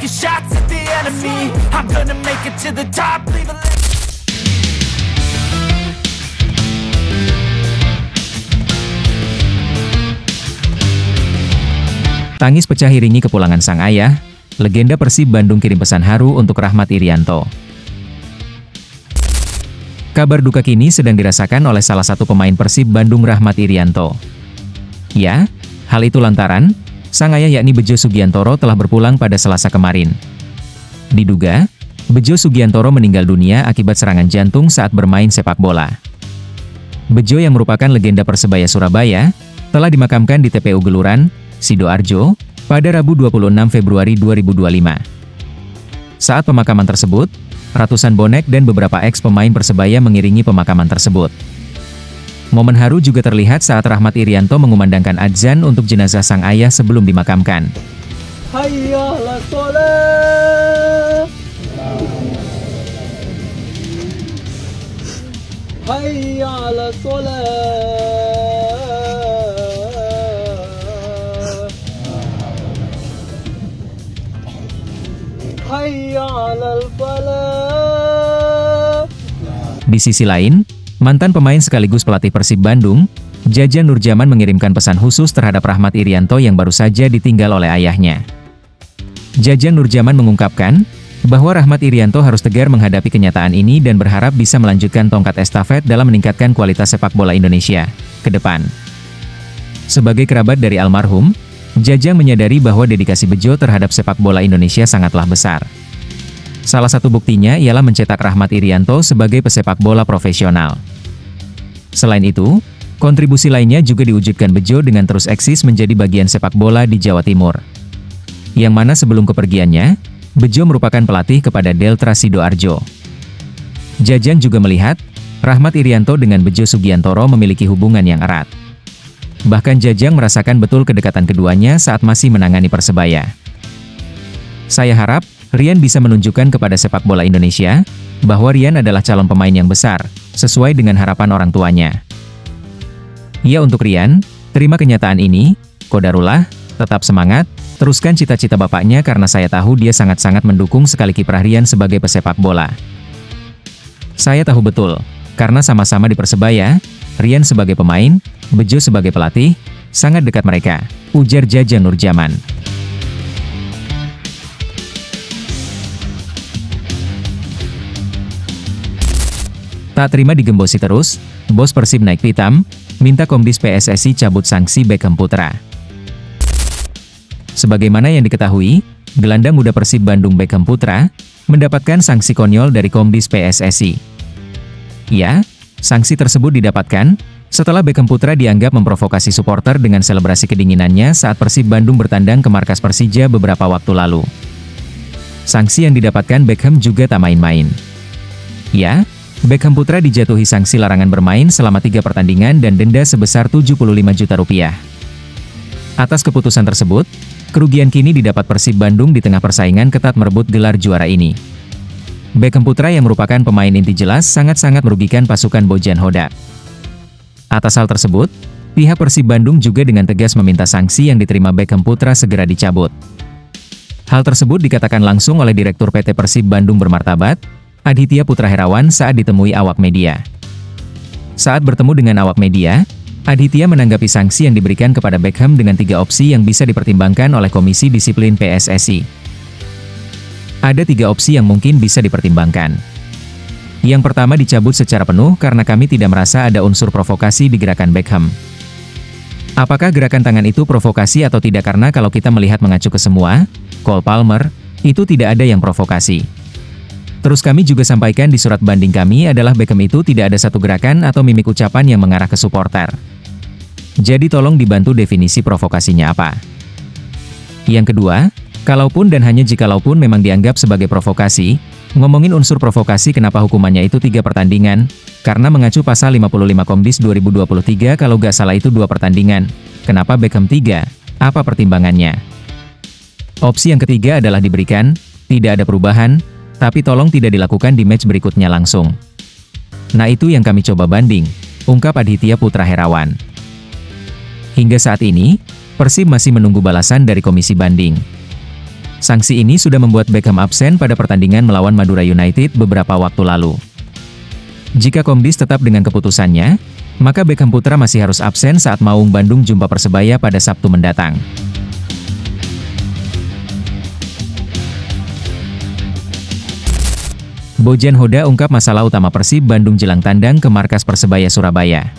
taking shots at the enemy. I'm gonna make it to the top, leave a Tangis pecah iringi kepulangan sang ayah, legenda Persib Bandung kirim pesan haru untuk Rahmat Irianto. Kabar duka kini sedang dirasakan oleh salah satu pemain Persib Bandung, Rahmat Irianto. Ya, hal itu lantaran, sang ayah yakni Bejo Sugiantoro telah berpulang pada Selasa kemarin. Diduga, Bejo Sugiantoro meninggal dunia akibat serangan jantung saat bermain sepak bola. Bejo yang merupakan legenda Persebaya Surabaya, telah dimakamkan di TPU Geluran, Sidoarjo, pada Rabu 26 Februari 2025. Saat pemakaman tersebut, ratusan bonek dan beberapa eks-pemain Persebaya mengiringi pemakaman tersebut. Momen haru juga terlihat saat Rahmat Irianto mengumandangkan adzan untuk jenazah sang ayah sebelum dimakamkan. Hayya 'alas shalah. Hayya 'alas shalah. Di sisi lain, mantan pemain sekaligus pelatih Persib Bandung, Jaja Nurjaman mengirimkan pesan khusus terhadap Rahmat Irianto yang baru saja ditinggal oleh ayahnya. Jaja Nurjaman mengungkapkan bahwa Rahmat Irianto harus tegar menghadapi kenyataan ini dan berharap bisa melanjutkan tongkat estafet dalam meningkatkan kualitas sepak bola Indonesia ke depan. Sebagai kerabat dari almarhum, Jajang menyadari bahwa dedikasi Bejo terhadap sepak bola Indonesia sangatlah besar. Salah satu buktinya ialah mencetak Rahmat Irianto sebagai pesepak bola profesional. Selain itu, kontribusi lainnya juga diwujudkan Bejo dengan terus eksis menjadi bagian sepak bola di Jawa Timur. Yang mana sebelum kepergiannya, Bejo merupakan pelatih kepada Delta Sidoarjo. Jajang juga melihat, Rahmat Irianto dengan Bejo Sugiantoro memiliki hubungan yang erat. Bahkan Jajang merasakan betul kedekatan keduanya saat masih menangani Persebaya. Saya harap, Rian bisa menunjukkan kepada sepak bola Indonesia, bahwa Rian adalah calon pemain yang besar, sesuai dengan harapan orang tuanya. Ya untuk Rian, terima kenyataan ini, Qadarullah, tetap semangat, teruskan cita-cita bapaknya karena saya tahu dia sangat-sangat mendukung sekali kiprah Rian sebagai pesepak bola. Saya tahu betul, karena sama-sama di Persebaya, Rian sebagai pemain, Bejo sebagai pelatih, sangat dekat mereka, ujar Jaja Nurjaman. Tak terima digembosi terus, bos Persib naik pitam, minta Komdis PSSI cabut sanksi Beckham Putra. Sebagaimana yang diketahui, gelandang muda Persib Bandung Beckham Putra, mendapatkan sanksi konyol dari Komdis PSSI. Ya, sanksi tersebut didapatkan setelah Beckham Putra dianggap memprovokasi supporter dengan selebrasi kedinginannya saat Persib Bandung bertandang ke markas Persija beberapa waktu lalu. Sanksi yang didapatkan Beckham juga tak main-main. Ya, Beckham Putra dijatuhi sanksi larangan bermain selama 3 pertandingan dan denda sebesar 75 juta rupiah. Atas keputusan tersebut, kerugian kini didapat Persib Bandung di tengah persaingan ketat merebut gelar juara ini. Beckham Putra yang merupakan pemain inti jelas sangat-sangat merugikan pasukan Bojan Hodak. Atas hal tersebut, pihak Persib Bandung juga dengan tegas meminta sanksi yang diterima Beckham Putra segera dicabut. Hal tersebut dikatakan langsung oleh Direktur PT Persib Bandung Bermartabat, Aditya Putra Herawan saat ditemui awak media. Saat bertemu dengan awak media, Aditya menanggapi sanksi yang diberikan kepada Beckham dengan 3 opsi yang bisa dipertimbangkan oleh Komisi Disiplin PSSI. Ada 3 opsi yang mungkin bisa dipertimbangkan. Yang pertama dicabut secara penuh karena kami tidak merasa ada unsur provokasi di gerakan Beckham. Apakah gerakan tangan itu provokasi atau tidak? Karena kalau kita melihat mengacu ke semua, Cole Palmer, itu tidak ada yang provokasi. Terus kami juga sampaikan di surat banding kami adalah Beckham itu tidak ada satu gerakan atau mimik ucapan yang mengarah ke supporter. Jadi tolong dibantu definisi provokasinya apa. Yang kedua, kalaupun dan hanya jikalaupun memang dianggap sebagai provokasi, ngomongin unsur provokasi kenapa hukumannya itu 3 pertandingan, karena mengacu pasal 55 Komdis 2023 kalau gak salah itu 2 pertandingan, kenapa Beckham 3, apa pertimbangannya? Opsi yang ketiga adalah diberikan, tidak ada perubahan, tapi tolong tidak dilakukan di match berikutnya langsung. Nah itu yang kami coba banding, ungkap Aditya Putra Herawan. Hingga saat ini, Persib masih menunggu balasan dari komisi banding. sanksi ini sudah membuat Beckham absen pada pertandingan melawan Madura United beberapa waktu lalu. Jika Komdis tetap dengan keputusannya, maka Beckham Putra masih harus absen saat Maung Bandung jumpa Persebaya pada Sabtu mendatang. Bojan Hoda ungkap masalah utama Persib Bandung jelang tandang ke markas Persebaya Surabaya.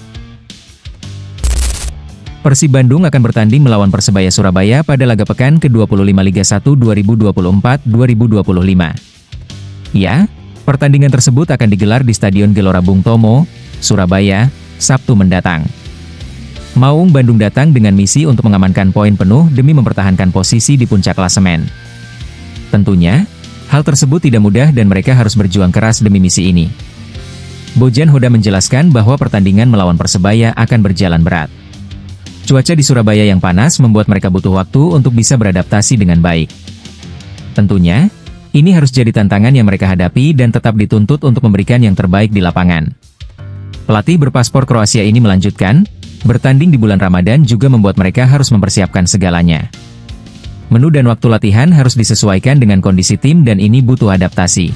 Persib Bandung akan bertanding melawan Persebaya Surabaya pada laga pekan ke-25 Liga 1 2024-2025. Ya, pertandingan tersebut akan digelar di Stadion Gelora Bung Tomo, Surabaya, Sabtu mendatang. Maung Bandung datang dengan misi untuk mengamankan poin penuh demi mempertahankan posisi di puncak klasemen. Tentunya, hal tersebut tidak mudah dan mereka harus berjuang keras demi misi ini. Bojan Hoda menjelaskan bahwa pertandingan melawan Persebaya akan berjalan berat. Cuaca di Surabaya yang panas membuat mereka butuh waktu untuk bisa beradaptasi dengan baik. Tentunya, ini harus jadi tantangan yang mereka hadapi dan tetap dituntut untuk memberikan yang terbaik di lapangan. Pelatih berpaspor Kroasia ini melanjutkan, bertanding di bulan Ramadan juga membuat mereka harus mempersiapkan segalanya. Menu dan waktu latihan harus disesuaikan dengan kondisi tim dan ini butuh adaptasi.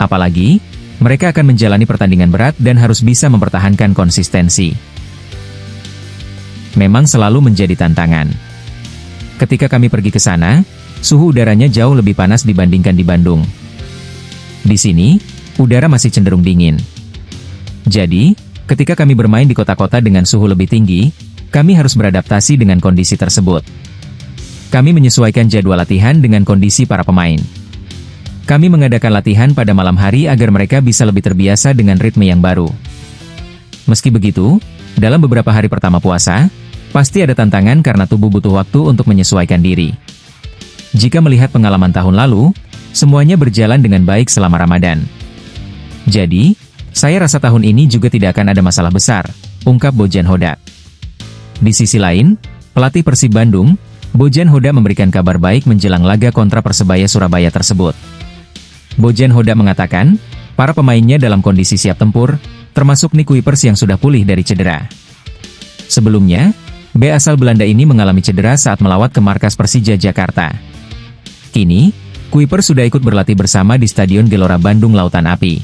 Apalagi, mereka akan menjalani pertandingan berat dan harus bisa mempertahankan konsistensi. Memang selalu menjadi tantangan. Ketika kami pergi ke sana, suhu udaranya jauh lebih panas dibandingkan di Bandung. Di sini, udara masih cenderung dingin. Jadi, ketika kami bermain di kota-kota dengan suhu lebih tinggi, kami harus beradaptasi dengan kondisi tersebut. Kami menyesuaikan jadwal latihan dengan kondisi para pemain. Kami mengadakan latihan pada malam hari agar mereka bisa lebih terbiasa dengan ritme yang baru. Meski begitu, dalam beberapa hari pertama puasa, pasti ada tantangan karena tubuh butuh waktu untuk menyesuaikan diri. Jika melihat pengalaman tahun lalu, semuanya berjalan dengan baik selama Ramadan. Jadi, saya rasa tahun ini juga tidak akan ada masalah besar, ungkap Bojan Hoda. Di sisi lain, pelatih Persib Bandung, Bojan Hoda memberikan kabar baik menjelang laga kontra Persebaya Surabaya tersebut. Bojan Hoda mengatakan, para pemainnya dalam kondisi siap tempur, termasuk Nick Kuipers yang sudah pulih dari cedera. Sebelumnya, B asal Belanda ini mengalami cedera saat melawat ke markas Persija Jakarta. Kini, Kuipers sudah ikut berlatih bersama di Stadion Gelora Bandung Lautan Api.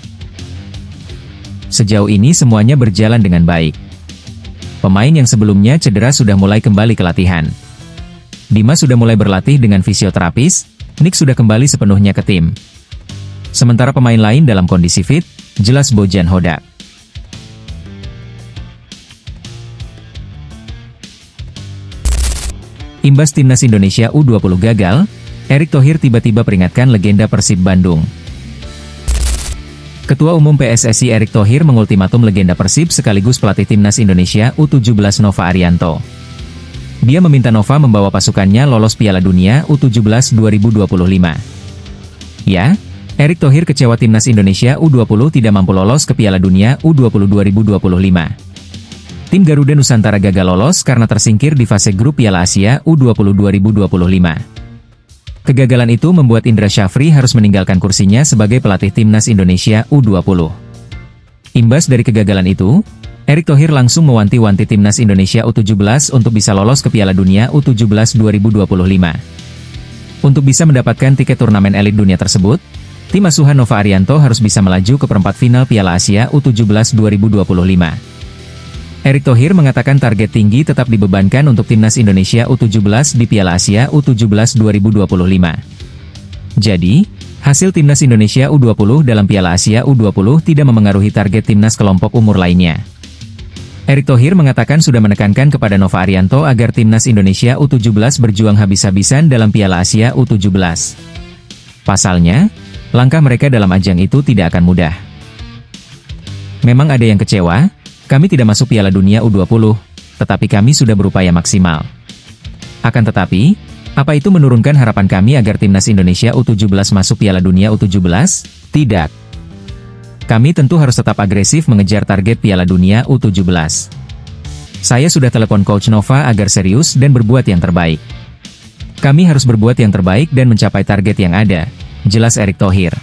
Sejauh ini semuanya berjalan dengan baik. Pemain yang sebelumnya cedera sudah mulai kembali ke latihan. Dimas sudah mulai berlatih dengan fisioterapis, Nick sudah kembali sepenuhnya ke tim. Sementara pemain lain dalam kondisi fit, jelas Bojan Hoda. Imbas timnas Indonesia U20 gagal, Erick Thohir tiba-tiba peringatkan legenda Persib Bandung. Ketua Umum PSSI Erick Thohir mengultimatum legenda Persib sekaligus pelatih timnas Indonesia U17 Nova Arianto. Dia meminta Nova membawa pasukannya lolos Piala Dunia U17 2025. Ya, Erick Thohir kecewa timnas Indonesia U20 tidak mampu lolos ke Piala Dunia U20 2025. Tim Garuda Nusantara gagal lolos karena tersingkir di fase grup Piala Asia U20 2025. Kegagalan itu membuat Indra Syafri harus meninggalkan kursinya sebagai pelatih timnas Indonesia U20. Imbas dari kegagalan itu, Erick Thohir langsung mewanti-wanti timnas Indonesia U17 untuk bisa lolos ke Piala Dunia U17 2025. Untuk bisa mendapatkan tiket turnamen elit dunia tersebut, tim asuhan Nova Arianto harus bisa melaju ke perempat final Piala Asia U17 2025. Erick Thohir mengatakan target tinggi tetap dibebankan untuk timnas Indonesia U17 di Piala Asia U17 2025. Jadi, hasil timnas Indonesia U20 dalam Piala Asia U20 tidak memengaruhi target timnas kelompok umur lainnya. Erick Thohir mengatakan sudah menekankan kepada Nova Arianto agar timnas Indonesia U17 berjuang habis-habisan dalam Piala Asia U17. Pasalnya, langkah mereka dalam ajang itu tidak akan mudah. Memang ada yang kecewa, kami tidak masuk Piala Dunia U20, tetapi kami sudah berupaya maksimal. Akan tetapi, apa itu menurunkan harapan kami agar timnas Indonesia U17 masuk Piala Dunia U17? Tidak. Kami tentu harus tetap agresif mengejar target Piala Dunia U17. Saya sudah telepon Coach Nova agar serius dan berbuat yang terbaik. Kami harus berbuat yang terbaik dan mencapai target yang ada, jelas Erick Thohir.